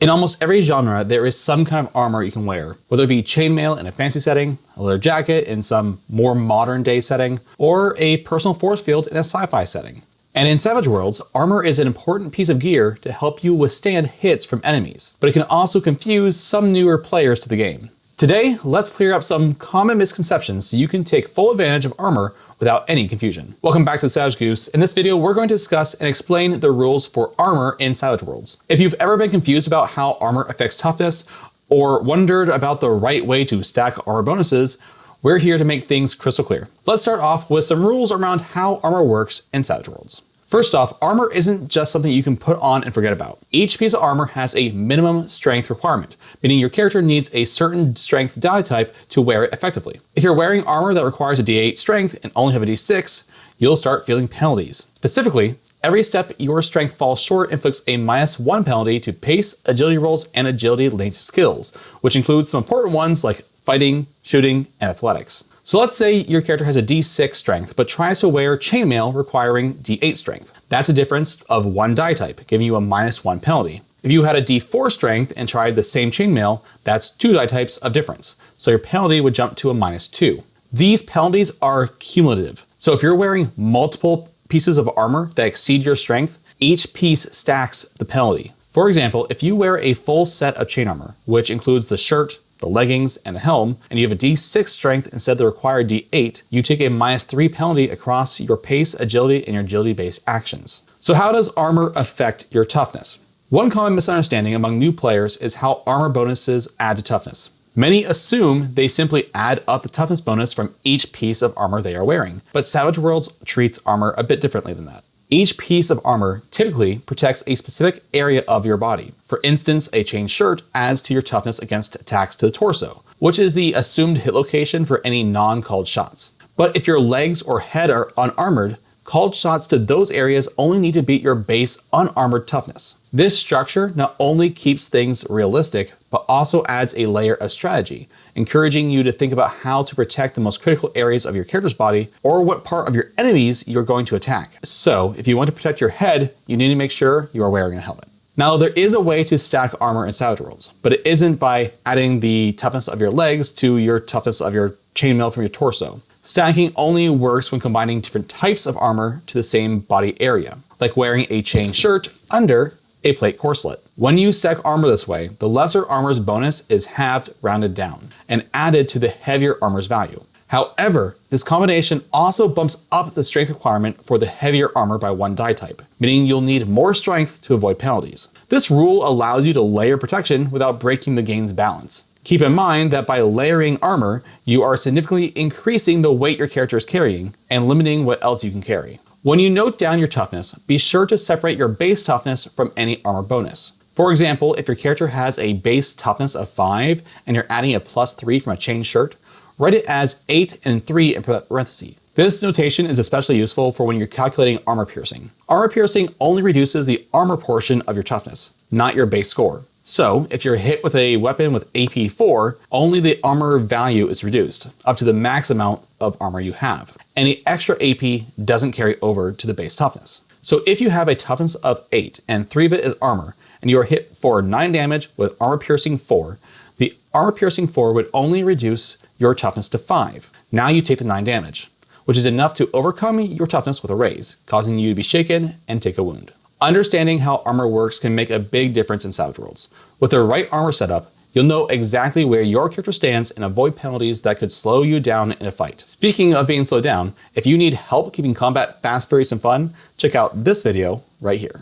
In almost every genre, there is some kind of armor you can wear, whether it be chainmail in a fantasy setting, a leather jacket in some more modern day setting, or a personal force field in a sci-fi setting. And in Savage Worlds, armor is an important piece of gear to help you withstand hits from enemies, but it can also confuse some newer players to the game. Today, let's clear up some common misconceptions so you can take full advantage of armor without any confusion. Welcome back to the Savage Goose. In this video, we're going to discuss and explain the rules for armor in Savage Worlds. If you've ever been confused about how armor affects toughness, or wondered about the right way to stack armor bonuses, we're here to make things crystal clear. Let's start off with some rules around how armor works in Savage Worlds. First off, armor isn't just something you can put on and forget about. Each piece of armor has a minimum strength requirement, meaning your character needs a certain strength die type to wear it effectively. If you're wearing armor that requires a D8 strength and only have a D6, you'll start feeling penalties. Specifically, every step your strength falls short inflicts a -1 penalty to pace, agility rolls, and agility linked skills, which includes some important ones like fighting, shooting, and athletics. So let's say your character has a D6 strength, but tries to wear chainmail requiring D8 strength. That's a difference of 1 die type, giving you a -1 penalty. If you had a D4 strength and tried the same chainmail, that's 2 die types of difference. So your penalty would jump to a -2. These penalties are cumulative. So if you're wearing multiple pieces of armor that exceed your strength, each piece stacks the penalty. For example, if you wear a full set of chain armor, which includes the shirt, the leggings, and the helm, and you have a D6 strength instead of the required D8, you take a -3 penalty across your pace, agility, and your agility-based actions. So how does armor affect your toughness? One common misunderstanding among new players is how armor bonuses add to toughness. Many assume they simply add up the toughness bonus from each piece of armor they are wearing, but Savage Worlds treats armor a bit differently than that. Each piece of armor typically protects a specific area of your body. For instance, a chain shirt adds to your toughness against attacks to the torso, which is the assumed hit location for any non-called shots. But if your legs or head are unarmored, called shots to those areas only need to beat your base unarmored toughness. This structure not only keeps things realistic, but also adds a layer of strategy, encouraging you to think about how to protect the most critical areas of your character's body or what part of your enemies you're going to attack. So if you want to protect your head, you need to make sure you are wearing a helmet. Now, there is a way to stack armor in Savage Worlds, but it isn't by adding the toughness of your legs to your toughness of your chainmail from your torso. Stacking only works when combining different types of armor to the same body area, like wearing a chain shirt under a plate corselet. When you stack armor this way, the lesser armor's bonus is halved, rounded down, and added to the heavier armor's value. However, this combination also bumps up the strength requirement for the heavier armor by 1 die type, meaning you'll need more strength to avoid penalties. This rule allows you to layer protection without breaking the game's balance. Keep in mind that by layering armor, you are significantly increasing the weight your character is carrying and limiting what else you can carry. When you note down your toughness, be sure to separate your base toughness from any armor bonus. For example, if your character has a base toughness of 5 and you're adding a +3 from a chain shirt, write it as 8 and 3 in parentheses. This notation is especially useful for when you're calculating armor piercing. Armor piercing only reduces the armor portion of your toughness, not your base score. So if you're hit with a weapon with AP 4, only the armor value is reduced, up to the max amount of armor you have. Any extra AP doesn't carry over to the base toughness. So if you have a toughness of 8 and 3 of it is armor, and you are hit for 9 damage with armor piercing 4, the armor piercing 4 would only reduce your toughness to 5. Now you take the 9 damage, which is enough to overcome your toughness with a raise, causing you to be shaken and take a wound. Understanding how armor works can make a big difference in Savage Worlds. With the right armor setup, you'll know exactly where your character stands and avoid penalties that could slow you down in a fight. Speaking of being slowed down, if you need help keeping combat fast, furious, and fun, check out this video right here.